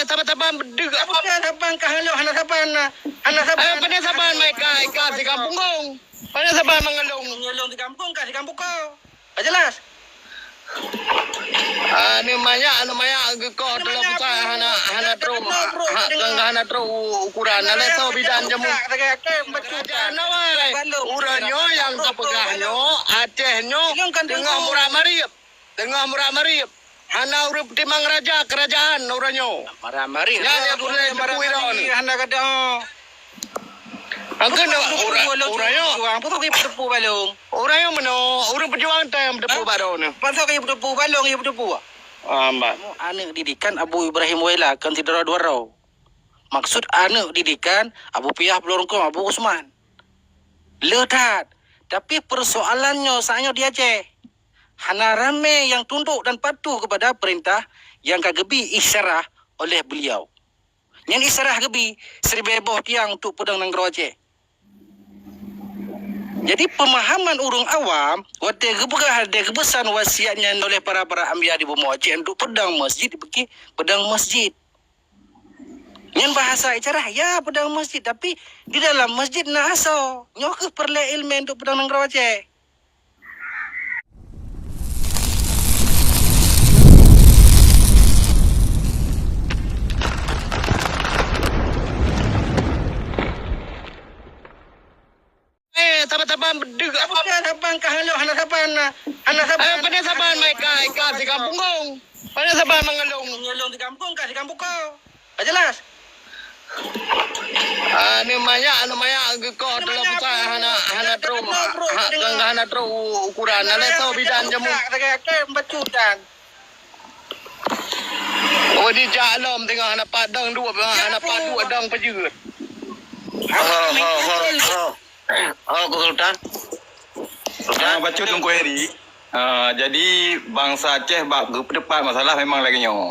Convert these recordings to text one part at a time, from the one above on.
Taban-taban bedeg. Apa saban kah lo hana saban na. Hana saban. Pada saban mai ka di kampung kau. Pada saban mengelung. Ngelong di kampung kah di kampung kau. Tak jelas. Ni maya kau telah percaya hana tro ukuran ala tau bidan jamu. Kerajaan awai. Uranyo yang kapegahnya, Acehnya tengah murah marip. Hana urip timang raja kerajaan uranyo. Marah-marih. Ya boleh berkuiran. Hana kata. Angkan uranyo. Apa kau berdepu balong? Uranyo mano urip pejuang time berdepu baru ni. Pasal kau berdepu balong, kau berdepu. Mbak. Anak didikan Abu Ibrahim Waila kan tidak dua. Maksud anak didikan Abu Piyah Pelorongkong Abu Usman. Letat. Tapi persoalannya saatnya di Aceh. Hana ramai yang tunduk dan patuh kepada perintah yang kagebi isyarah oleh beliau. Yang isyarah gebi seribeboh tiang untuk pedang Nanggro Aceh. Jadi pemahaman urung awam, wate gebegah ada kebesan wasiatnya oleh para anbiya di Bumi Aceh untuk pedang masjid dibagi pedang masjid. Yang bahasa icarah ya pedang masjid, tapi di dalam masjid nak aso nyok perlu ilmu untuk pedang Nanggro Aceh. Taban-taban bedeg. Apa saban kah lo hana saban na. Hana saban. Pada saban mai ka di kampung kau. Pada saban mengelung. Ngelong di kampung kah di kampung kau. Tak jelas. Ni maya kau telah percaya hana tro ukuran ala tau bidan jamu. Bacudan. Oh di jalam tengah hana padang dua hana padu adang pejut. Sultan. Baca tunggu hari. Jadi bangsa Aceh bab depan masalah memang lagi nyo.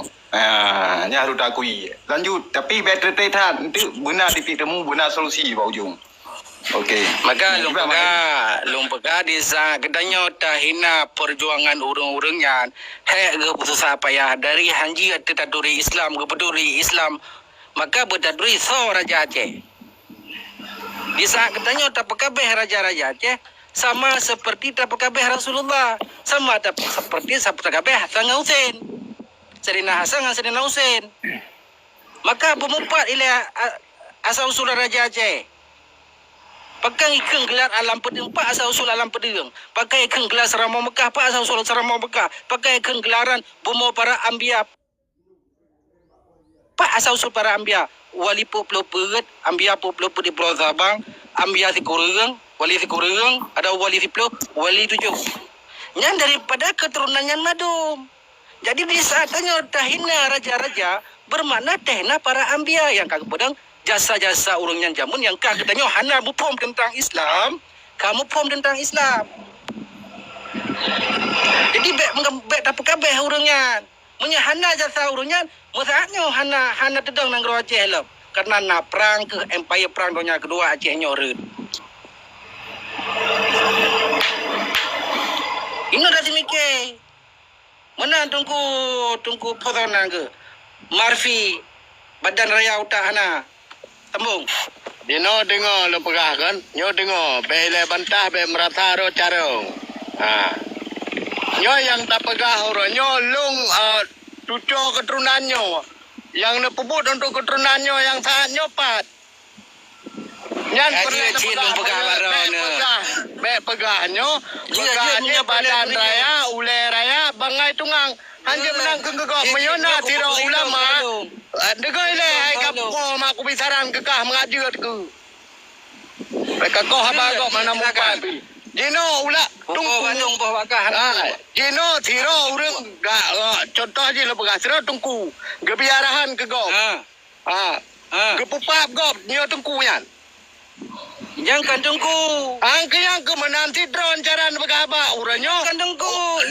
Ni harus takui. Lanjut. Tapi better treat itu benar titik temu, benar solusi bau ujung. Okey. Maka lumpega desa kedanyo tahina perjuangan urung-urungnya. Hek keputusan payah dari hanji tetaduri Islam ke peduli Islam. Maka betaduri so Raja Aceh. Di saat katanya tak pekabeh raja-raja Aceh sama seperti tak pekabeh Rasulullah, sama tak seperti tak pekabeh Hasan Husain. Serina Hasan dan Serina Husain. Maka bermempat ialah asal usul raja Aceh. Pakai ikeng gelar alam pedeng pak asal usul alam pedeng. Pakai ikeng gelar Seramau Mekah pak asal usul Seramau Mekah. Pakai ikeng gelaran bomo para anbiya. Pak asal usul para anbiya. Wali Pulau Perut, Ambia Pulau di Pulau Sabang, Ambia si Kureng, Wali si Kureng, ada Wali si Pulau, Wali 7. Yang daripada keturunannya Madum. Jadi di saat tanya tahina raja-raja, bermakna tahina para Ambia yang kagak pedang jasa-jasa urungnya jamun yang kagak tanya hana mupom tentang Islam, kamu pom tentang Islam. Jadi bek tak kabeh urungnya. Menyahana jasa urungnya, masalahnya hana tedang Nanggro Aceh lah. Karena nak perang ke empire perang dunia kedua Aceh nyorut. Ini dah dimikir. Mana tunggu potongan ke? Marfi, Badan Raya Utak hana. Tembung. Dino dengar lo pegah kan? Nyo dengar, bele bantah be merata ro carong. Nyo yang tak pegah orang nyo lung cucu keturunannya yang nepebut untuk keturunannya yang sangat nyopat. Nyan pegahnya badan raya ule raya bangai tungang hanya menang kegegok menyona tiro ulama degoi le ai kapo mak kubisaran kekah mengajut ku mereka kau habagok mana muka Jino ulah tunggu bandung boh bakah. Jino tiro urang gak contoh aja lo pegas tiro tungku gebiarahan ke gop. Gepupap gop nyo tungku yan. Yang kan tungku. Angke yang ke menanti drone caran begaba uranyo. Kan tungku.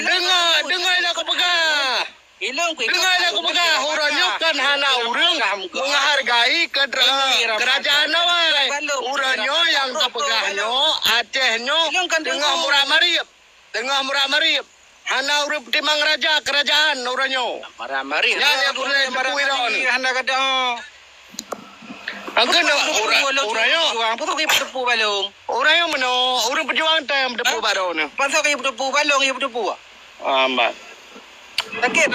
Dengar lah ke pegah. Dengar lah ke pegah uranyo kan hana urang menghargai kerajaan awai. Uranyo yang ke pegahnya Acehnya tengah murah marip. hana urip timang raja kerajaan uranyo. Mari. Ya boleh marah ni. Hana kada. Angka na uranyo. Juang puto kay puto balong. Uranyo mano, urang pejuang time depu baro ni. Panso kay puto balong, kay puto. Amat. Sakit.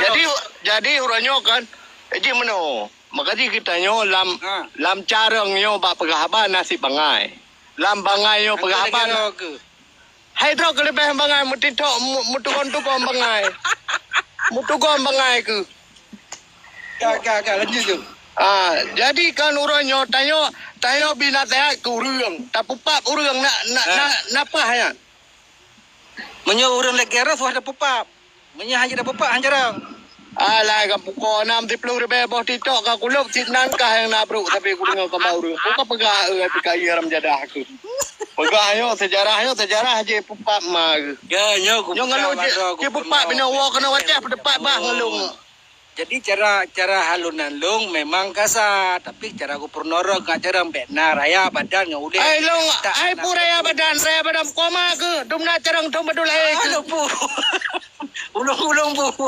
Jadi uranyo kan. Eji mano. Makanya kita nyo lam carang nyo ba paghahaban nasi bangay. Lam bangay nyo paghahaban. Hydro ke lebih bangay mutito mutukon-tukon bangay. Mutukon bangay ke. Kak lanjut tu. Jadi kan uranyo tayo binataya ke urang. Tapupap urang nak pah ya. Menyo urang legera suah ada pupap. Menyo hanya ada pupap hanjarang. Alay ka puko nam di plug rebe boh tito ka kulop sitnan ka yang nabru tapi ku dengar ka bauru. Puka pega pika iram jadah aku. Pega sejarah je pupak mag. Ya nyo ku. Nyo ngalu je pupak bina wa kena wacah pedepat bah ngalung. Jadi cara halunan long memang kasar, tapi cara gubernur ka cara benar raya badan ngau udah. Ai long ai puraya badan koma ke dumna carang dum badul ai ke. Bu. Ulung bu.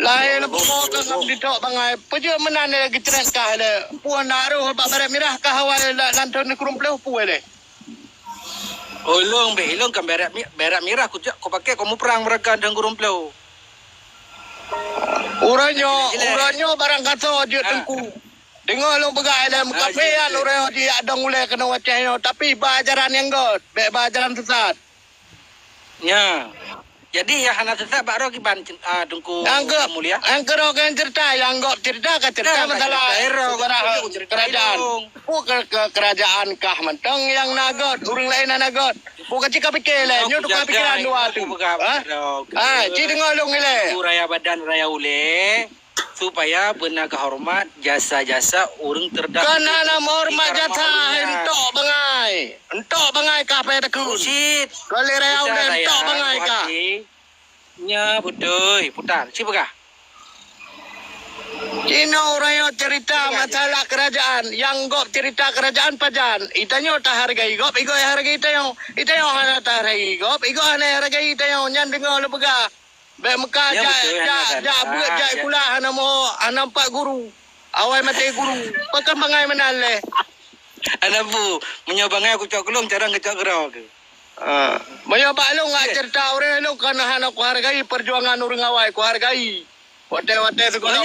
Lai la puko ka ngam dito bangai. Peje menan lagi cerat ka le. Puan naru ba barat mirah ka hawai lanton kurumpleh puwe le. Ulung kan berak mirah ku pakai kamu perang mereka dan kurumpleh. Uranyo barang kata je tengku. Dengar lo begai dalam kafean uranyo je adang ule kena wacahnya tapi bajaran yang god, bajaran sesat. Ya. Jadi ya hana sesat baro ki ban tengku mulia. Angker kan cerita yang god cerita masalah kerajaan. Bukan kerajaan kah mentang yang nagot, urang lain nagot. Bukan cika pikir le, nyo tu pikiran dua tu. Ci dengar lo ngile. Raya badan raya ule supaya benar kehormat jasa-jasa urang terdahulu. Kan ana hormat jasa entok bangai kah payah takut. Shit. Kali raya ule entok bangai kah. Nya betul, putar. Si begah. Cina orang cerita masalah kerajaan, yang gop cerita kerajaan pajan. Itanyo tak hargai gop, igo hargai itayo. Itayo hana tak hargai gop, igo hana hargai itayo. Nyan dengar lu bega. Be Mekah buat pula hana mo hana empat guru. Awai mati guru. Pakai bangai menale. Ana bu, menyobangai aku cok kelong jarang kecok gerau ke. Menyoba lu ngak cerita orang lu kan hana ku hargai perjuangan urang awai ku hargai. Wate sekolah.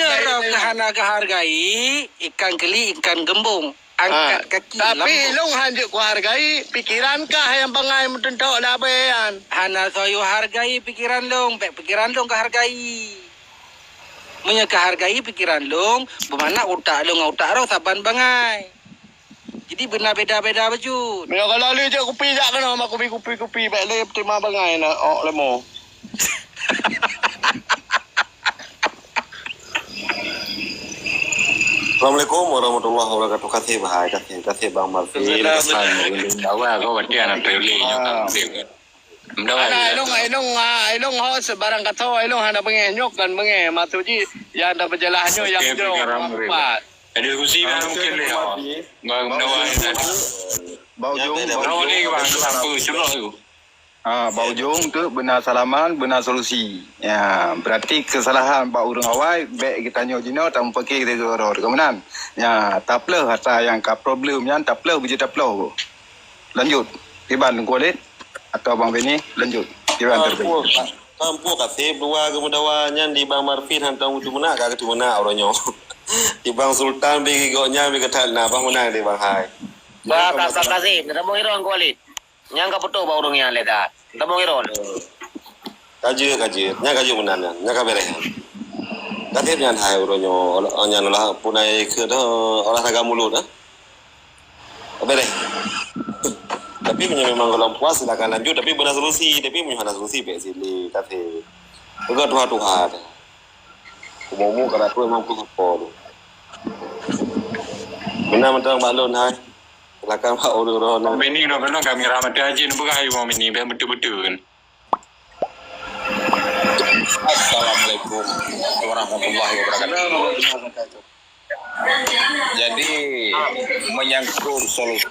Hana hargai ikan keli, ikan gembung. Angkat kaki. Tapi lu hanjuk ku hargai pikiran kah yang bangai mententok labean. Hana soyo hargai pikiran long, pikiran long hargai. Munya hargai pikiran long, bermana utak long utak rau saban bangai. Jadi benar beda-beda baju. Bila kalau lu je kopi jak kena mak kopi baik le terima bangai nak lemo. Assalamualaikum warahmatullahi wabarakatuh. Kasih Bang Marfi. Awak kau berarti anak terlebih. Ilong ho sebarang kata ilong hana bengenyok kan benge matuji yang ada berjalannya yang jauh. Ada kursi mungkin le. Bau jong ni bang apa curah tu. Bau jong tu benar salaman, benar solusi. Ya, berarti kesalahan pak urang awai baik kita nyojino tak pakai kita goror. Kemudian, ya, taplah harta yang ka problem yang taplah biji taplah. Lanjut. Tiban kualit atau Bang Beni lanjut. Tiban terbaik. Kampu kasih dua kemudahannya di Bang Marfin hantang uju mana kagak tu mana orangnya. Di Bang Sultan bagi gonya bagi ketal na Bang menang di Bang Hai. Ba kasih, kita mau irong kualit. Yang ka betul ba urang yang lekat. Kita mau irong. Kaji. Nya kaji menang nya ka bereh. Kasih yang Hai orangnya nya lah punai ke olahraga mulut dah. Bereh. Tapi memang kalau puas silakan lanjut tapi benar solusi tapi punya solusi be sini kasih. Juga Tuhan. Kumu karena tu memang ku support. Benar mentang balon Hai. Silakan Pak Urang. Beni dah benar kami rahmat haji ni bukan mau ini betul-betul kan. Assalamualaikum warahmatullahi wabarakatuh. Jadi menyangkut solusi.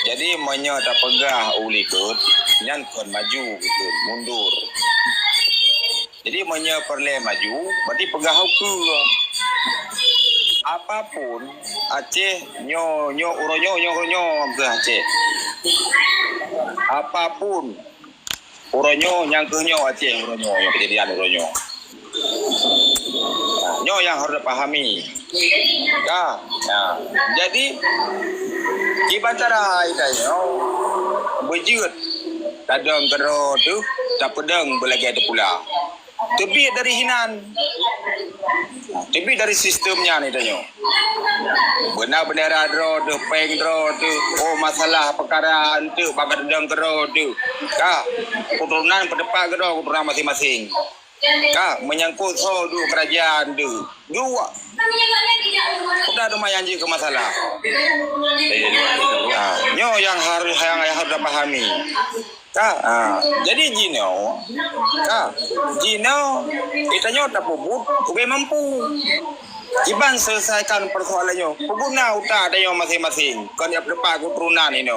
Jadi menyo tak pegah uli kut, nyan kon maju gitu, mundur. Jadi menyo perle maju, berarti pegah ke. Apapun Aceh nyo uronyo ke Aceh. Apapun uronyo yang ke nyo Aceh uronyo yang kejadian uronyo. Nyo yang harus dipahami. Nah, jadi kibatara itanyo bejut tadang kero tu tak pedang belagi ada pula. Tebik dari hinan. Tebik dari sistemnya ni tanya. Benar-benar dro tu, peng dro tu. Oh masalah perkara tu, bakat dendam kero tu. Keturunan pendepan kero, keturunan masing-masing. Menyangkut du kerajaan tu. Dua. Sudah lumayan je ke masalah. Nyo yang harus dipahami. Jadi Jino itanya tak puput, ube mampu. Iban selesaikan persoalannya. Peguna uta ada yang masing-masing. Kan yang pendepan keturunan ini.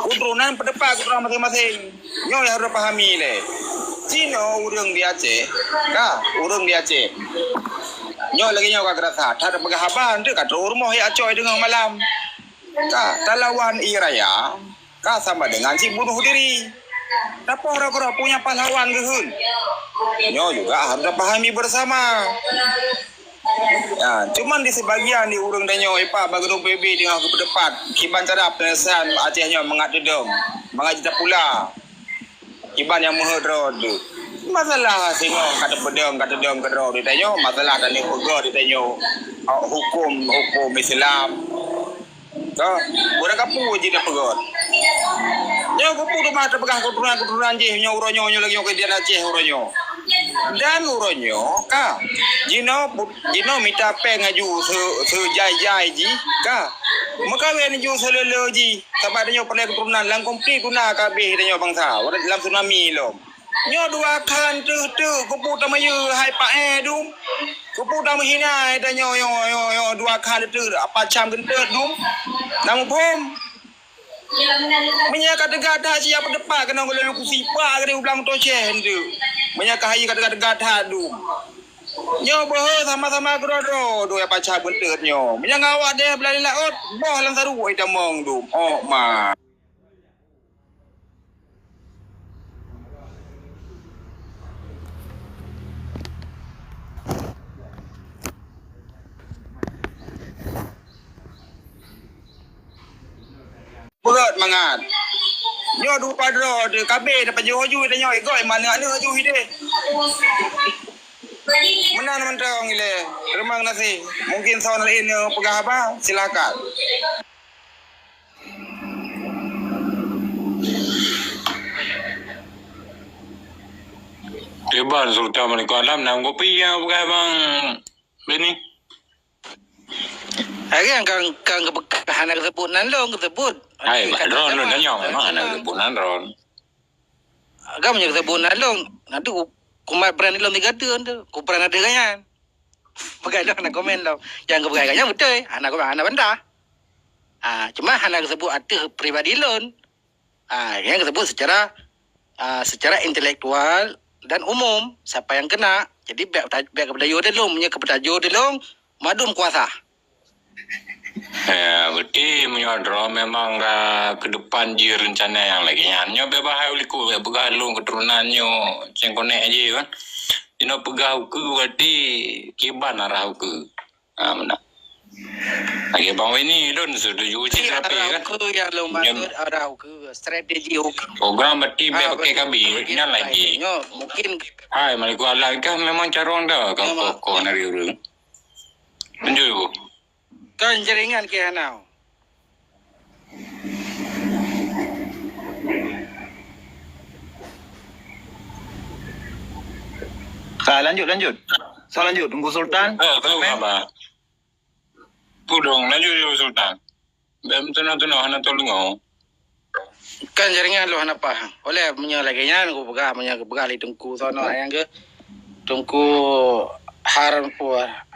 Keturunan pendepan keturunan masing-masing. Nyo yang harus pahami le. Jino urang di Aceh. Urang di Aceh. Nyo lagi nyo kagak rasa. Tak ada penghaban tu kat rumah ya coy dengan malam. Talawan iraya. Sama dengan si bunuh diri. Tapi orang-orang punya pahlawan ke hun. Nyo juga harus pahami bersama. Cuman di sebagian di urang danyo ipa bagero PB dengan ke depan. Kiban cara penyelesaian Acehnya mengadedem. Mengajita pula. Kiban yang menghedro tu. Masalah sino kata pedang kata dom kedro ditanyo masalah dan pegor ditanyo hukum Islam. Budak kapu je dah pegot. Nyo kapu tu mah terpegah keturunan je nyo uronyo lagi nyo ke dia Aceh uronyo. Dan uronyo jino minta peng aju sejai ji makawen ju selele ji sebab nyo perle keturunan lang komplit guna kabeh nyo bangsa dalam tsunami lo. Nyo dua kan tu kapu tamayu hai pa dum. Kupu dah menghina dan yo dua kan tu apa cam gentet dum. Namun pun menyaka tegada siapa depan kena golong kursi pa kena ulang tocen tu. Menyaka hai kata dum. Nyo boh sama-sama gerodo dua apa cam gentet nyo. Menyang awak dia belali laut boh lang saru ai tamong dum. Oh ma. Berat mangat. Nyo du padro de kabe dapat joju de nyo igoi mana anu ju hide. Menan mentong ile. Remang nasi. Mungkin soal lain pegah apa? Silakan. Tiban Sultan Malik Alam nam kopi yang bukan bang ini. Agen kang kehana tersebut nandong tersebut. Hai, ron lu nanya memang anak kebunan ron. Agam nya tersebut nandong. Nanti kumat berani dalam 3 tahun tu. Ku pernah ada kan. Pakai dah nak komen dah. Yang kebegai kan betul. Anak benda. Cuma anak tersebut ada pribadi loan. Yang tersebut secara intelektual dan umum siapa yang kena. Jadi biar kepada yo delong, punya kepada yo delong madum kuasa. Ya, berarti menyodro memang ke depan je rencana yang lagi nyanyo bebahai uliku begalung keturunannya cengkonek aje kan. Dino pegau ke berarti kiban arah ke. Mana? Lagi bang ini don sudah uji terapi kan. Ke yang lo maksud arah ke strategi program berarti pakai kami nya lagi. Mungkin hai maliku ala kan memang carong dah kan pokok nari urang. Tunjuk kan jaringan ke hanau. Lanjut. So lanjut tunggu Sultan. Tahu apa? Pudong lanjut Sultan. Bem tunang hana tolong. Kan jaringan lo hana pa. Oleh punya lagi nyan ku pegah punya kebegal tungku sono yang ke tungku har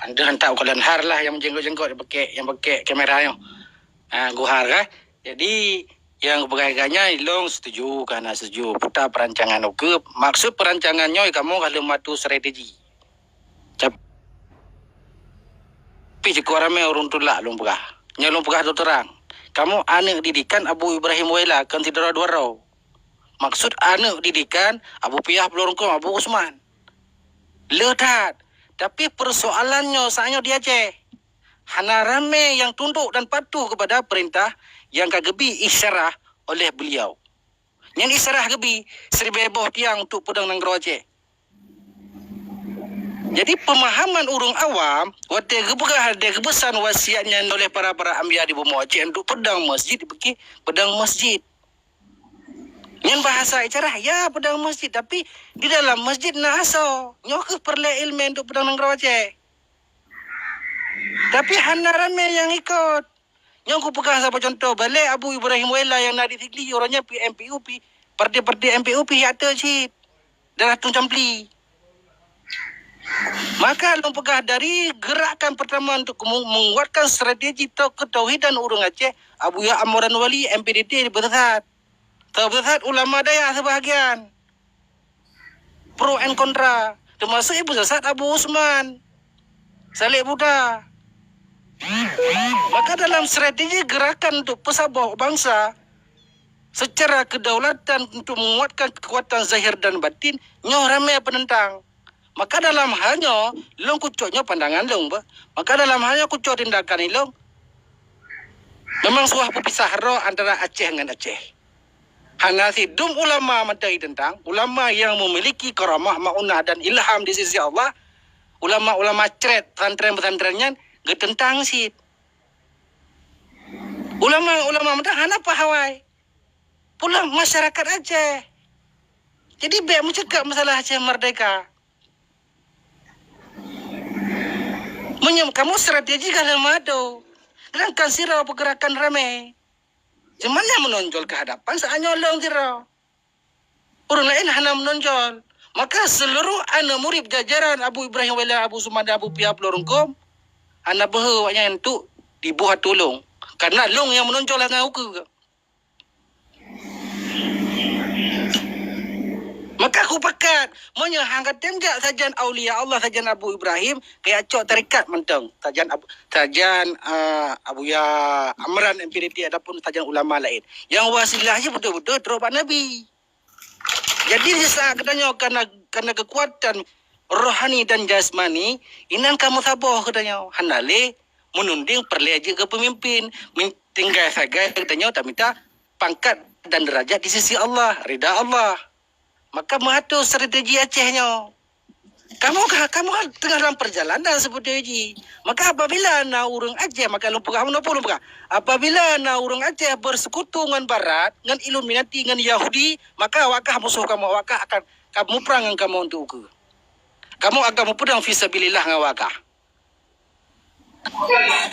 anda hantar kalian har lah yang jenggot yang pakai kamera yo. Gu har kan. Jadi yang beragaknya ilong setuju karena setuju putar perancangan ke maksud perancangannya kamu kalau matu strategi. Tapi jika ramai orang tu lah long pegah. Nyalong pegah tu terang. Kamu anak didikan Abu Ibrahim Waila kan tidak dua rau. Maksud anak didikan Abu Piyah Pelorongkom Abu Usman. Letat. Tapi persoalannya saatnya dia Aceh. Hana ramai yang tunduk dan patuh kepada perintah yang kagebi isyarah oleh beliau. Yang isyarah gebi seribu tiang untuk pedang Nanggro Aceh. Jadi pemahaman urung awam, waktu gebegah ada kebesan wasiatnya oleh para anbiya di bumi Aceh untuk pedang masjid, pergi pedang masjid. Yang bahasa icarah, ya pedang masjid. Tapi di dalam masjid nak aso. Nyok perle ilmu untuk pedang Nanggro Aceh. Tapi hana ramai yang ikut. Yang ku pegang siapa contoh, balik Abu Ibrahim Waila yang nak ditigli, orangnya PMPUP. Parti-parti MPUP yang ada cik. Darah Tuncampli. Maka long pegah dari gerakan pertama untuk menguatkan strategi ketauhidan urung Aceh, Abu Ya Amoran Wali, MPDT bersat. Bersat ulama daya sebahagian. Pro and kontra. Termasuk ibu bersat Abu Usman. Saleh Buddha. Maka dalam strategi gerakan untuk pesabah bangsa secara kedaulatan untuk menguatkan kekuatan zahir dan batin, nyoh ramai penentang. Maka dalam halnya, long kucuknya pandangan long. Maka dalam halnya kucuk tindakan long, memang suah pepisah roh antara Aceh dengan Aceh. Hanya sidum ulama materi tentang, ulama yang memiliki karamah, ma'unah dan ilham di sisi Allah, ulama-ulama ceret, pesantren-pesantrennya, getentang sih. Ulama-ulama mentang, hana pahawai. Pulang masyarakat Aceh. Jadi biar mencegah masalah Aceh merdeka. Kamu strategi kalau madu. Sedangkan sirau pergerakan ramai. Cuman yang menonjol ke hadapan saatnya long sirau. Orang lain hanya menonjol. Maka seluruh anak murid jajaran Abu Ibrahim Waila, Abu Usman dan Abu Piyah Pelorongkom, anak bahawanya untuk dibuat tolong. Karena long yang menonjol dengan hukum. Maka aku pakat menyahangkan tembak sajian Aulia Allah, sajian Abu Ibrahim, kayak cok tarikat mentang. Sajian Abu Ya Amran MPDT ataupun sajian ulama lain. Yang wasilahnya betul-betul terobat Nabi. Jadi saat katanya karena kekuatan rohani dan jasmani, inan kamu sabar katanya. Hanale menunding perleja ke pemimpin. Tinggal saja katanya tak minta pangkat dan derajat di sisi Allah, ridha Allah. Maka mengatur strategi Acehnya. Kamu tengah dalam perjalanan strategi. Maka apabila na urang Aceh, maka lumpur. Apabila na urang Aceh bersekutu dengan Barat, dengan Illuminati, dengan Yahudi, maka wakah musuh kamu, wakah akan kamu perang dengan kamu untuk ke. Kamu akan pedang fisabilillah dengan wakah.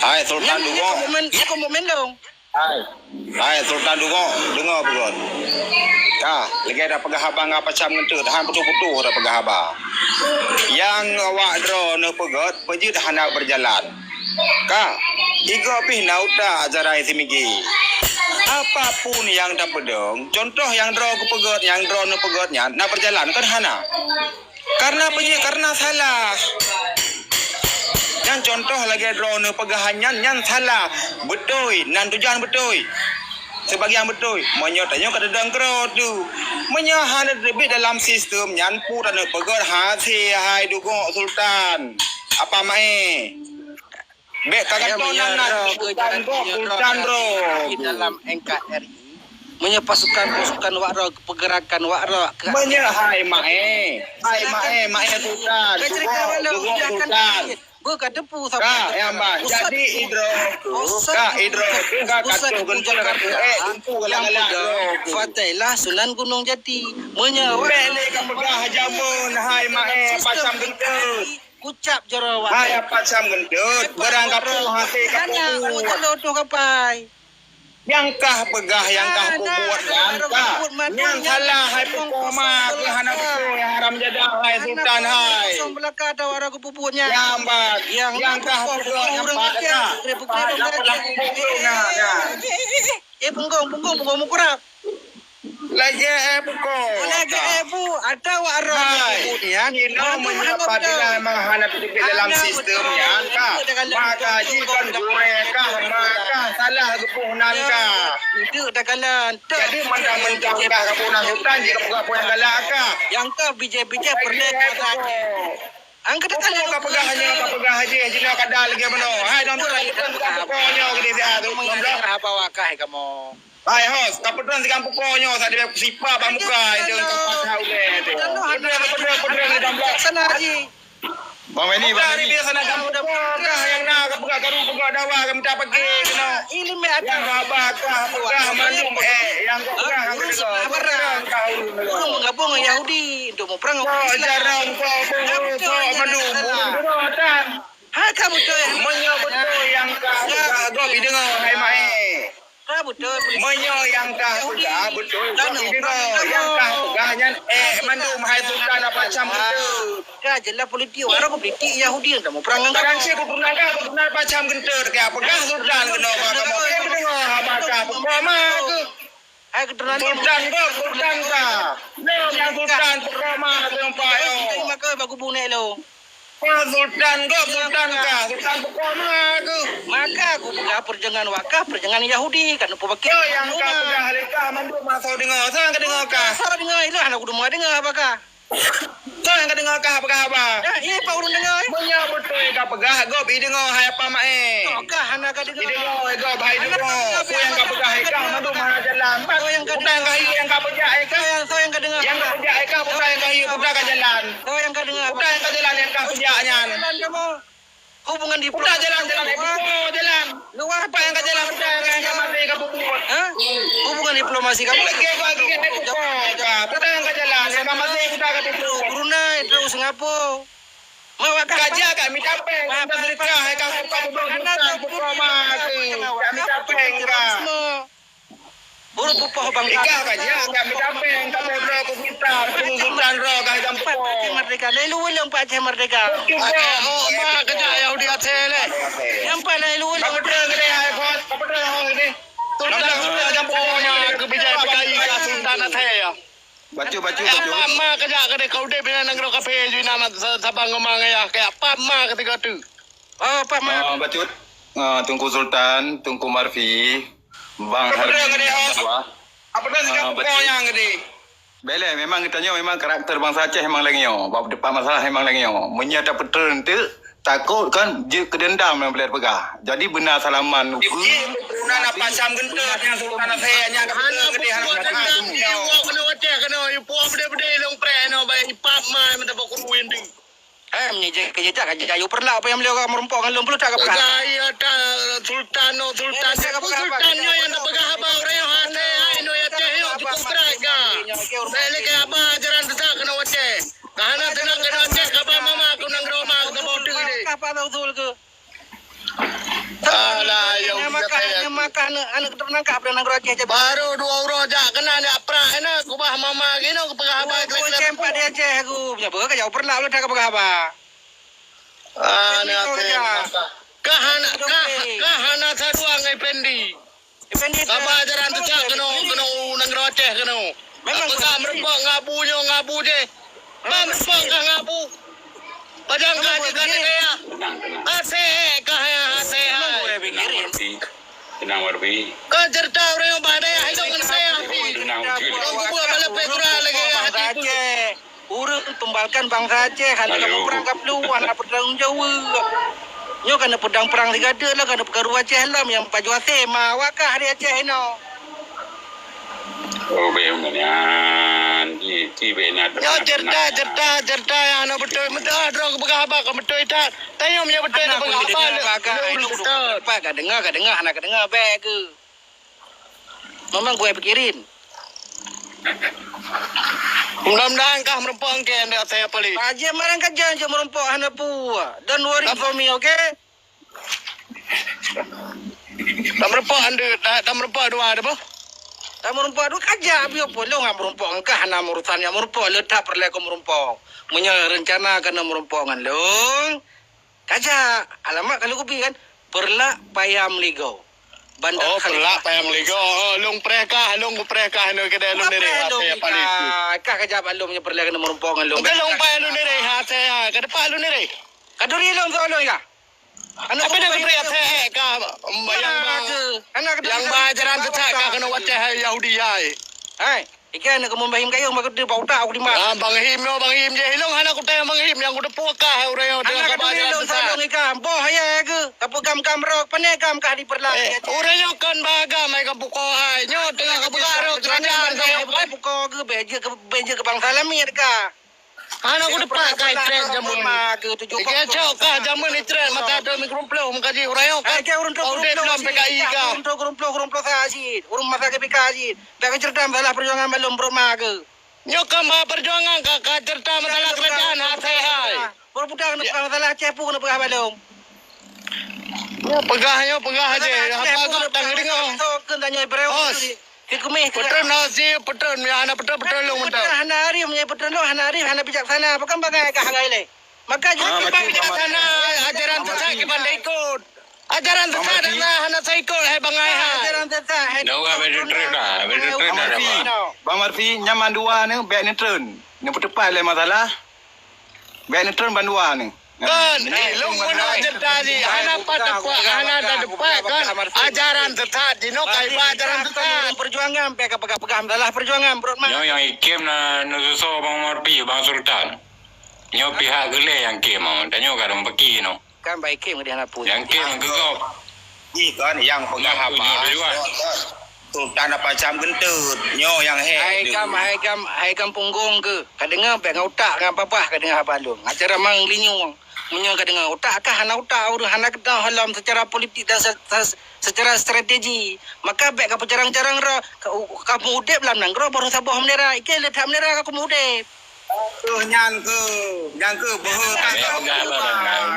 Hai Sultan Dungo. Ikut momen dong. Hai Sultan Dungo, dengar begon. Lagi ada pegah abang apa macam itu, tahan putu-putu ada pegah abang. Yang awak draw ne pegot, pejit hendak berjalan. Igo pih nauta ajarai simigi. Apapun yang dah pedong, contoh yang draw ke pegot, yang draw ne pegotnya, nak berjalan kan hana. Karena pejit, karena salah. Yang contoh lagi draw ne pegahannya, yang salah. Betul, nan tujuan betul. Sebagian betul, menyotanya kada dangkro tu. Menyahan lebih dalam sistem nyanpu dan pegot hati hai dugo Sultan. Apa mai? Bek kagak tonan Sultan bro. Di dalam NKRI menyepasukan wakro pergerakan wakro. Menyahai mae. Hai mae Sultan. Dugo Sultan. Bukan tepu sampai. Jadi idro kacau gentul tentu galang-galang. Fatailah Sunan Gunung Jati. Bele ka megah jamun hai mae pasam gentut. Kucap jarawat. Hai pasam gentut. Barang kapu hati kapu. Kalau tu kapai. Yang kah pegah, yang kah kubuat angka. Yang salah hai pekoma ke hana betul yang haram jadah hai Sultan hai. Song belaka ada warga kubuatnya. Yang kah pegah yang pak. Punggung mukurap. Lagi pukul. Lagi bu, ada warung kemudian. Ino menyapatilah menghadapi dalam sistemnya kah. Maka jika mereka maka salah kepunan kah. Itu dah kalan. Jadi mentang-mentang kah kepunan hutan jika bukan yang galak kah. Yang ke bijak-bijak perlek saja. Angkat Kau kau pegang haji jika kadal lagi mana. Hai dom pokoknya ke dia tu. apa wakai kamu? Hai hos, kapetan sikam pokoknya tadi sifat bamuka itu kau tahu tu. Pedro dalam blok. Sana haji. Bang Weni, Bang Dari Weni. biasa nak kah yang nak pegang karu pegang dawa kau minta pergi kena. Ini me ada. Yang abah pegang mandum yang kau pegang Urus Urus menggabung dengan Yahudi untuk mau perang dengan Islam. jarang kau mandum. Ha kamu tu Menyebut yang kau dengar hai mai. kamu tu Yang kah pegang betul. Yang kah pegangnya mandum hai sultan apa macam itu. Dah jelas politik orang politik Yahudi yang tak mau perang dengan Kadang kamu. si kepunan macam gentar ke pegang sultan kena kamu. Dengar abah pertama ke. Hai keturunan Sultan ka. Yang sultan pertama tempat yo. Maka bagu bunai lo. Sultan ka. Sultan pertama ke. Maka aku pegang perjangan wakaf, perjangan Yahudi kan apa pakai. Yang ka pegang halika mandu masuk dengar. Saya ka dengar ka. Salah dengar ilah anak kudu mau dengar apakah? Saya ka dengar ka apa. Ya, iya pak urun dengar. Menyebut ka pegang go bi dengar hai apa mai. Apakah anak ka dengar? Dengar go bahai dengar. Ku yang ka pegang ka mandu mana jalan. Bukan ka yang ka pegang ka. Saya yang ka dengar. Yang ka pegang ka bukan yang ka bukan ka jalan. Saya yang ka dengar. Bukan yang ka jalan yang ka pegangnya. Jalan kamu. Hubungan di Udah jalan. Luar Apa yang ka jalan udah yang ka mati ka bubut. ha? Hubungan diplomasi kamu. Lagi udah yang ka jalan yang ka mati udah ka bubut. Brunei terus ngapo? Mau wakaf. Kaja kami capek. Kita cerita hai ka kami capek ka. Buru pupah bang. Ika kaja kami capek ka pedro ku kita sultan ro ka jampo. Aceh merdeka. Lalu ulang Pak Aceh merdeka. Ma kerja Yahudi Aceh. Yang paling lalu ulang. Pedro gede hai kos. Pedro gede. Sultan jampo nya Kebijak PKI ka Sultan Aceh ya. Baca. Apa ma kerja kade kau de bina nang ro kafe ju nama sabang ngomong ya kayak apa ma ketika tu. Oh, Pak Ma. Bacut. Tungku Sultan, Tungku Marfi, Bang Pedro Harbi. gede hos. Apa dah sikap pokoknya gede. Bele, memang kita nyo memang karakter bangsa Aceh memang lagi nyo. Bab depan masalah memang lagi nyo. Menyata betul nanti takut kan dia kedendam yang boleh pegah. Jadi benar salaman. Turunan apa macam gentar yang sultan saya yang Hana gede hana buat dendam dia kena Aceh kena ipo bede long pre no bai ipap ma minta pokok winding. Menyejak kerja ayu perlah apa yang beliau merumpok dengan belum tak apa. Gaya ta Sultan Sultannya yang tak pegang abang orang hane ino ya Aceh yo cukup teraga. Bele ke apa ajaran desak kena Aceh. Kahana tenang kena Aceh kapa mama aku nang roma aku tak bodoh ni. Apa tahu tul ke? Alah ya Makan anak keturunan kap dan nang Aceh. baru 2 euro jak kena nak prak na ku bah mama gino ku pegang abang Aku cempat dia Aceh aku. Punya berapa jauh perlah lu tak apa apa. ni kahana sadua ngai pendi. Effendi. Kapa ajaran desak kena nang Aceh kena. Memang Aku tak merempok ngabu je. Bang merempok ngabu. Padang kaji kan kaya. Aseh kaya aseh. Tenang Marfi. Kau cerita orang yang badai hidup dengan saya. Aku buat balap petra lagi hati tu. Urut tumbalkan bangsa Aceh. Kalau kamu perang kapluan, apa perang Jawa. Nyo kena pedang perang sigada lah, kena perkaru Aceh lah. Yang paju Aceh, wakah di Aceh ini. Oh, benar. Ti benar. Ya cerita yang anak betul. Betul ada aku pegang abang kau betul tak. Tanya punya betul nak pegang abang. Apa kau dengar, anak kau dengar baik ke? Memang gue pikirin. Mudah-mudahan kau merempok ke anda saya pali. Aja marang kerja je merumpok anak puah. Don't worry for me, okay? Tak merempok anda, tak merempok dua ada apa? Tak merumpok dua kerja biar polo ngam merumpok engkah na urusan yang merumpok letak perle ko merumpok. Munya rencana kena merumpok ngan long. Kerja alamak kalau ku kan perla payam ligo. Bandar Oh, pelak payam lego. Oh, long preka no kedai long nere hate ya paling. Kah kejap alum nya perlu kena merumpongan lum. Long payam long nere hate ya. Ke depan long nere. Kaduri lum so lum ya. Apa dah beri hate ka yang bajaran tetap ka kena wacah Yahudi ai. Hai, ikan nak membahim kayu mak dia bau tak aku di mak. Bang Him je hilong hana ku tayang Bang Him yang udah puaka orang yang dengan Anak bajaran kaduri lum so tetap. lum ikan. Boh ya ke. Tapi kam rok penegam kah di perlah. Orang yang kan baga mai ka buko ai nyo tengah ka buka kerajaan saya. Buka ke beja ke bangsa lamir ka. Hana ku depan kai tren jamun. Ke tujuh Ike cok ka jamun ni tren mata do mikromplo mukaji orang yang kan. Kaya urun to Audit dalam PKI ka. urun to saji. Urun masa ke PKI. Bagi cerita masalah perjuangan belum berumah ke. Nyo ka ma perjuangan ka cerita masalah kerajaan hate hai. Baru budak nak masalah cepu nak pegah belum. Pegah aja. Apa ka tangring oh. So kentanya bereu. Kekumi. Petron nasi petron ya anak petron long mentau. Hana Arif punya petron Hana Arif Hana bijaksana. Bukan bagai kah le. Maka juga Bijaksana ajaran sesat ke pandai ikut. Ajaran sesat adalah hana saya ikut hai bangai hai. ajaran sesat. Dah orang betul dah Bang Marfi nyaman dua ni baik ni turn. Ni berdepan le masalah. Baik ni turn bandua ni. Kan, long mana cerita ni, hana pada kuat, hana ada depan kan, ajaran sesat, dino kai ajaran sesat. Perjuangan, pegang dalah perjuangan, bro. Nyo yang ikim na nususo Bang Marfi, Bang Sultan. Nyo pihak gele yang kim mau. Dan nyo kadang pergi no. Kan baik ke dia nak pun. Yang kim gegop. Ni kan yang pegang apa. Sultan apa macam gentut. Nyo yang Hai kam punggung ke. Kadengar pegang otak dengan apa-apa kadengar balung. Acara mang linyung. Menyo kadengar otak kah hana otak urus hana kita halam secara politik dan secara strategi. Maka baik ka jarang-jarang ro kamu udep lam nang ro baru sabah menera. Ike letak menera ka kamu udep. yang ke bohong tak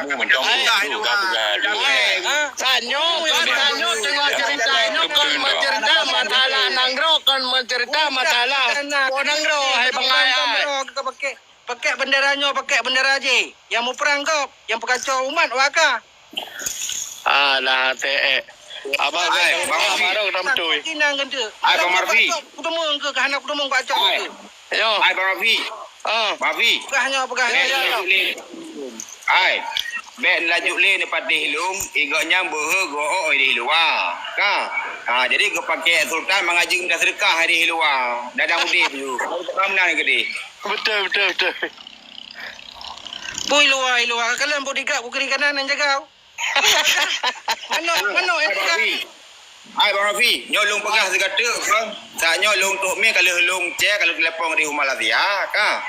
Mu mencong tu gaduh. Sanyo tengah cerita ino kan mencerita masalah nangro kan mencerita masalah. Oh nangro hai bangai hai. Pakai benderanya, pakai bendera je. Yang mau perang kau, yang pekacau umat waka. Alah te. Abang baru dah betul. Kinang kan tu. Hai Bang Marfi. Kudumung ke kahana kudumung kacau ke. Yo. Hai Bang Marfi. Marfi. Pegahnya. Hai. Ben laju le ni patih hilum, igaknya boho goho di hilua. Ka. Jadi ke pakai Sultan mengaji minta sedekah hari hilua. Dadang udip tu. Kau menang ke dia? Betul. Pui luar. Kalian bodyguard ku kiri kanan yang jaga. Mano Hai Bang Rafi. Hai Bang Rafi, nyolong pegah segata kan. Sa nyolong tok me kalau long cek kalau telepon di rumah Lazia ka.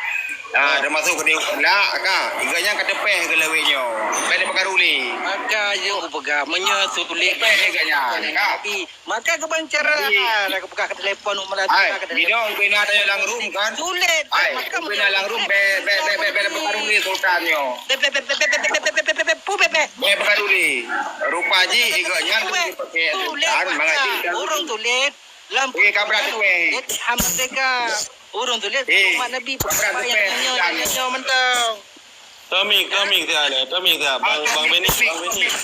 Dah masuk ke dia pula ka. Iganya kata peh ke lewenyo. Balik pakaruli. maka je ku pegah menyesulik Peh iganya ka. tapi maka kebancaran nak pegah ke telefon umar Hai, ke bidong bina tanya lang room kan. sulit Hai, maka bina lang room be pakaruli sultanyo. Be pakaruli. Rupa ji iganya pakai sultan mengaji. Urung tulit lampu Kabra tu peh. Hamdeka urung tulit umat Nabi yang mentang Kami dia. Bang Beni.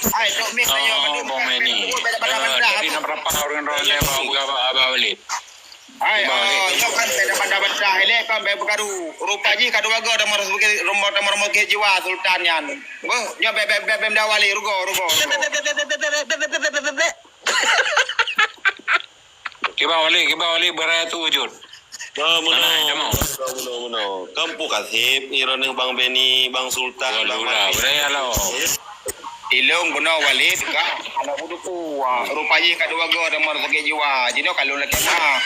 Hai, tok me tanya Oh, Bang Meni. Tadi nak berapa orang role bawa balik. Hai, kau kan pada benda-benda ile kan be berkaru. Rupa ji kadu waga dah marus bagi rumah ke jiwa sultan yan. Boh, nya be mendawali rugo. Kiba balik berat tu wujud. Muno. Kampu kasip iron ng Bang Beni, Bang Sultan, Bang Walau berat lah. Ilong guna walid ka. Anak budu ku. Rupa ji kadu waga dah marus bagi jiwa. Jino kalau lagi mah.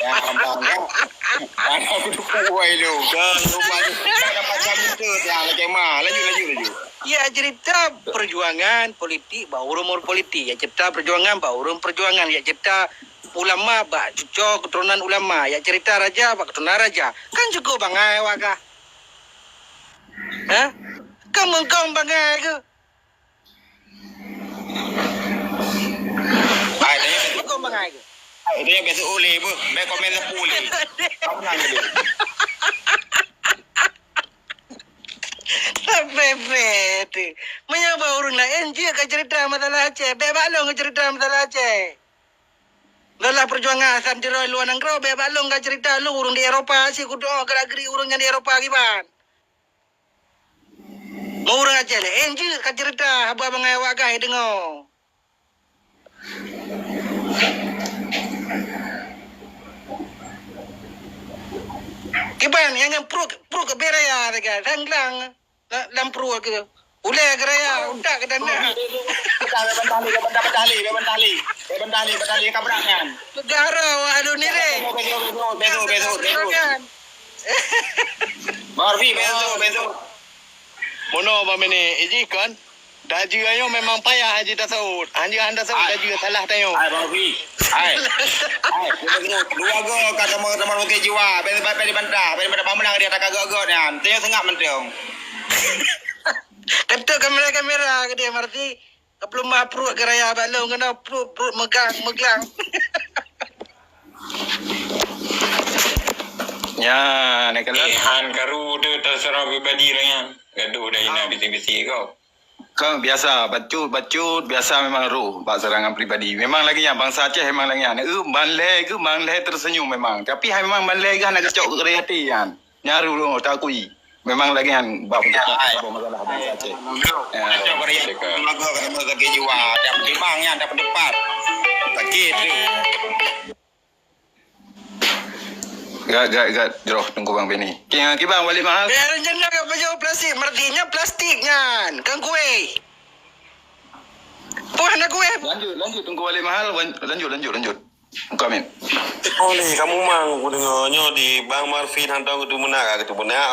Ya kambang ya. Anak budu ku ilo. Kan rupa ji ada macam itu ya lagi mah. Laju. ya cerita perjuangan politik baru umur politik ya cerita perjuangan baru perjuangan ya cerita ulama bak cucuk keturunan ulama ya cerita raja bak keturunan raja kan cukup bangai waka kamu bangai ke Hai, tanya kamu bangai ke dia biasa uli bu, be komen sepuli. Kamu nanya dia. Bebet. Menyapa urun lah. Enji ke cerita masalah Aceh. Bebak lo ke cerita masalah Aceh. Galah perjuangan asal di luar negara be balong ka cerita lu urung di Eropah si kudu gerak-geri urung di Eropah giban. Mau urang aja le enji ka cerita haba bangai awak gai dengo. Kiban yang pro ke beraya dekat danglang lampru ke ule geraya utak ke dana. Bentali kabrangan. Negara alu ni re. Marvi, bezo. Mono ba meni ijikan daji ayo memang payah haji tasaud. Haji anda saud daji salah tayo. Hai Marvi. Hai. Dua go kata mau teman ke jiwa. Bentali bantah menang dia tak gagak dan. Tanya sengap mentong. Kata kamera ke dia marti belum approve geraya balong kena approve meglang. Ya, nak kena. Han karu tu terserah pribadi lah kan. Gaduh dah hina bisi-bisi kau. Kau biasa bacut biasa memang roh bak serangan pribadi. Memang lagi yang bangsa Aceh memang lagi yang manleh tersenyum memang. Tapi memang manleh kan nak kecok ke hati kan. Nyaru lu tak akui. Memang lagi yang bak masalah bangsa Aceh. Macam beria. Lagu kata lagi jiwa, dapat timangnya dapat depan. Sakit tu. Gak, Jodoh tunggu Bang Benny. Kibang balik mahal. Biar jendak ke baju plastik, martinya plastiknya. Kan kue. Puan nak kue. Lanjut tunggu balik mahal. Lanjut. Kau Amin. Oh ni kamu mang aku dengarnya di Bang Marfin hantar ke Tumenak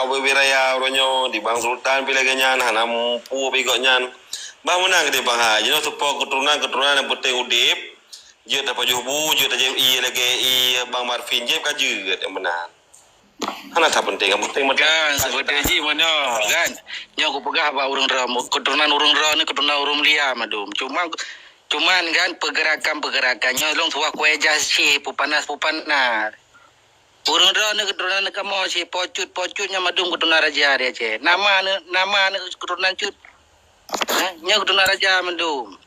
awe wiraya oronyo di Bang Sultan pilaganyan hanam pu bigoknyan. Bang menang ke Bang Ha. Jeno support keturunan yang penting udip. Je dapat jubu, je tak je lagi Bang Marfin je kaje yang menang. Mana tak penting, penting Kan seperti ji mana kan. Nya aku pegah ba urang ram keturunan urang ra ni keturunan urang liam adum. Cuman kan pergerakannya long tua kue jasi pupanas. Urang ra ni keturunan kamu si pocut-pocutnya madum keturunan raja dia je. Nama ni keturunan cut. Nya keturunan raja madum.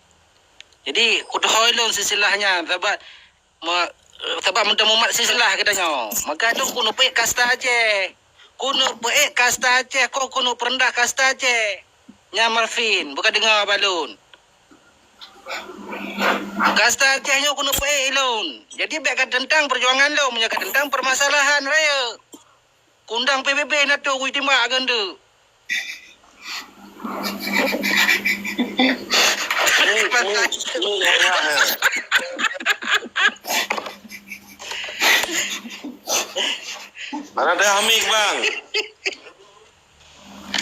Jadi kudu hoilon sisilahnya sebab mentemu mat sisilah katanya. Maka tu kuno pe kasta Aceh. Kau kuno perendah kasta Aceh. Nya Marfin, bukan dengar balun. Kasta Aceh nya kuno pe ilon. Jadi biarkan tentang perjuangan lo, menjaga tentang permasalahan raya. Kundang PBB nak tu kui timbak gandu. Mana ada Hamik Bang?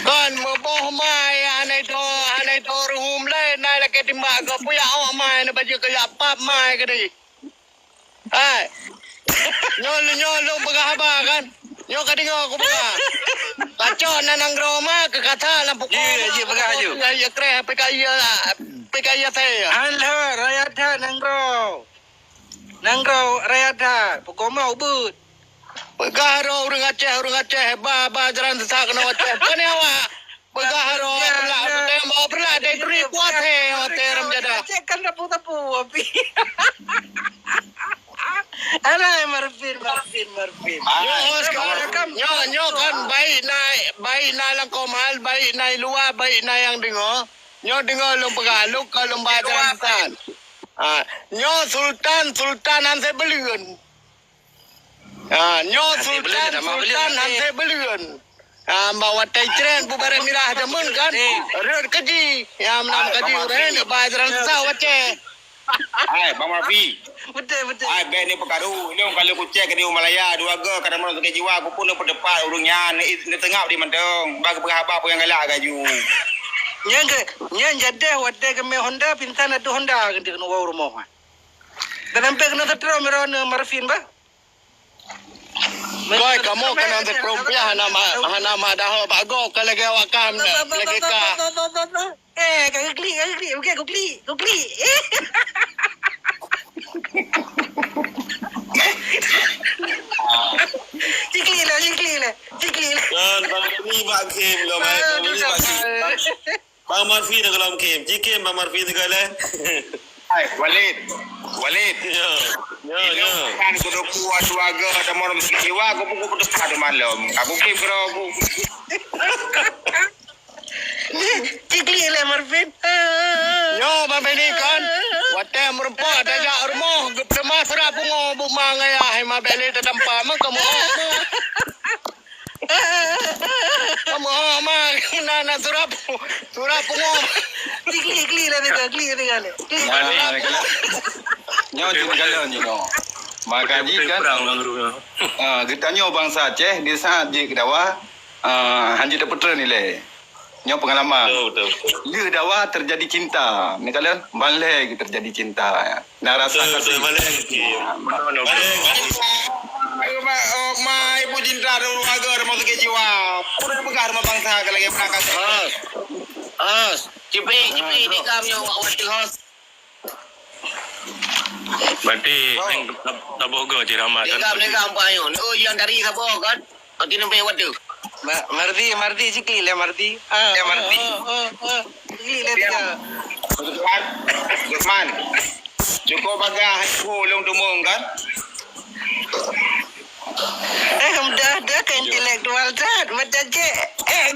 Kan moboh mai anai to rumum lai nai la ke timbak ko puya awak mai na baju ke lapap mai ke di. Hai. Nyol pegah apa kan? Nyo ka dengar aku pegah. Kacau nanang Roma ke kata lampu ko. Ye pegah ju. Ya kre PKI saya. Alah rakyat dah Nangro rakyat dah. Pokoma ubut. Pegah ro urang Aceh ba jalan sesak kena Aceh. Kan awak. Pegah ro perla dai duri kuat he ram jada. Cek kan tapu api. Alah Marfin. Nyo kan baik naik lang komal, baik naik luar, baik naik yang dengar. Nyo dengar long pegaluk kalau baca Sultan. Nyo Sultan hanse beliun. Nyo Sultan hanse beliun. Bawa taytren bubare mirah jamun kan. Rod kaji. Yang nam kaji uren bajaran sah wace. Hai Bang Marfi. Betul. Hai bet ni perkara. Ni kalau aku cek di Malaya dua ga kadang mana ke jiwa aku pun perdepat urungnya ni tengah di mandong. Bagi berhabaq yang galak gaju. Yang jadi wadah kami Honda pintan ada Honda ganti kena rumah. Dan sampai kena terus meron Marfin ba? Koi kamu kena terperumpia hana dah bago kalau awak kam lagi ka. Kau klik. Cikli lah. Kan Bang ni bak game lo mai. Bang Marfin kalau game. Jikim Bang Marfin segala. Hai Walid. Walid. Ya. Kan kudu kuat warga ada mau mesti jiwa aku pun kudu tak ada malam. Aku keep kira aku. Cikli le Marvin. Yo mabelikan. Wate merempa dajak rumah gepema serap bungo bumang ya ma beli tadampa mang kamu. Kamu ma nana surap bungo. Cikli le dengan. Nyo juga ni no. Maka kan kita nyo bangsa Aceh di saat je kedawa hanji terputra ni le. Nyo pengalaman. Betul. Dia dawa terjadi cinta. Ni kala balai terjadi cinta. Narasa kasih. Ma ibu cinta dulu agar masuk ke jiwa. Pura pegar ma bangsa lagi perangkat. Cipi ni kami yang wakil host. Berarti tabogo jirama kan. Negam apa yun? Oh yang dari tabogo kan? Ang tinampi wadu. Mardi cikli le Mardi. Mardi. Cikli le tiga. Gusman. Cukup bagah aku long dumung kan? Dah ke intelektual dah. Macam je.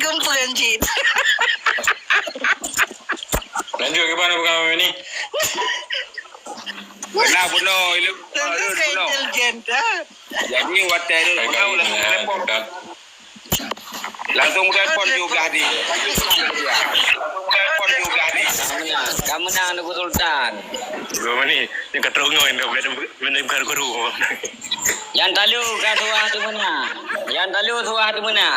Gumpulan jit. Lanjut ke mana perkara ni? Benar bunuh ilu. Ke intelijen dah. Jadi water tu bunuh langsung telepon. Langsung telepon juga di. Telepon juga di. Kamu nang Nuku Sultan. Gua ni yang keterungo ini benar bukan guru. Yang talu ka tuah tu mana? Yang talu tuah tu mana?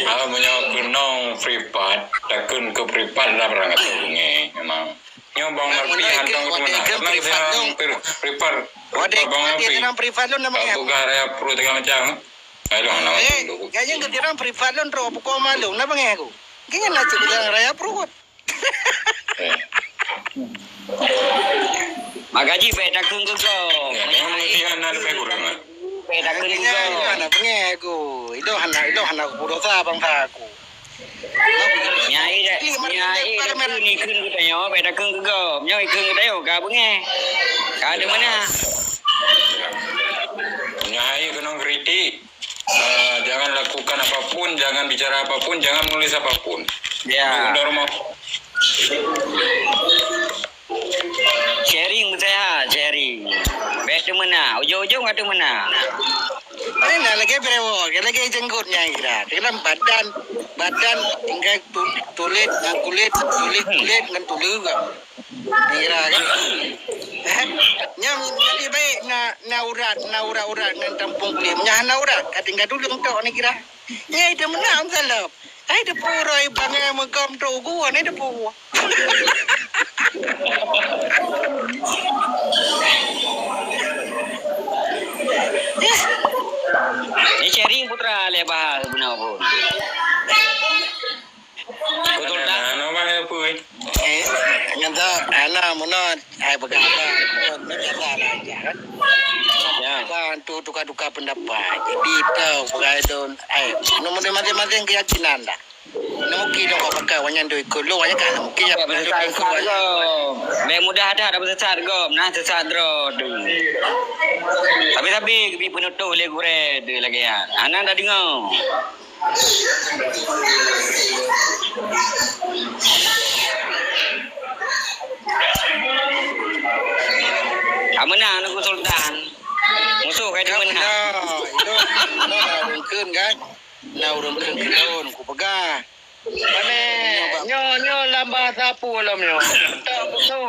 Kalau punya kenong privat, takun ke privat dah berangkat sungai memang. Nyo bang Marpi hantong tu mana? Privat. Dia orang privat lu nama Aku gaya perlu tiga macam. Ayo nama dulu. kayaknya dia orang privat lu ro buko malu na bang aku. Kayaknya nak cakap raya perut. Magaji peta kung ko. Yang mesti anak lebih kurang. Peta kung Kayaknya ko. anak bang aku. Itu anak bodoh sa bang aku. Nyai dah ni kung ko tayo peta kung ko. Nyai kung tayo ka bunge. Ka di mana? Nyai kena kritik. Jangan lakukan apapun, jangan bicara apapun, jangan menulis apapun. Ya. Udah rumah. Sharing sharing. Peta mana? Ujung-ujung ada mana? Ini nak lagi berapa? Lagi jenggotnya kira. Dalam badan tinggal tulit dengan kulit dengan tulu kan. Kira kan. Nyam jadi baik na urat dengan tampung kulit. Nyah na urat tinggal dulu untuk ni kira. Ya itu menang salap. Ai de purai bangai magam tu gua ni de pu. Ni sharing putra le bahal guna pun. Betul tak? Nama apa? Ngata ana monot ai berkata ni kata aja kan. Ya, kan tu tukar-tukar pendapat. Jadi tahu bergaidon ai nomor masing-masing keyakinan dah. Mungkin dong kau pakai wanyan doi kolo wanyan kan mungkin ya Besar go. Baik mudah dah besar go. Nah sesat dro. Tapi bi penutup le gure de lagi ya. Anak dah dengar. Amana Nuku Sultan. Musuh kai di mana? Itu mungkin kan. Nah urang keun ku pegah. Nyo lamba sapu lam nyo. Tak betul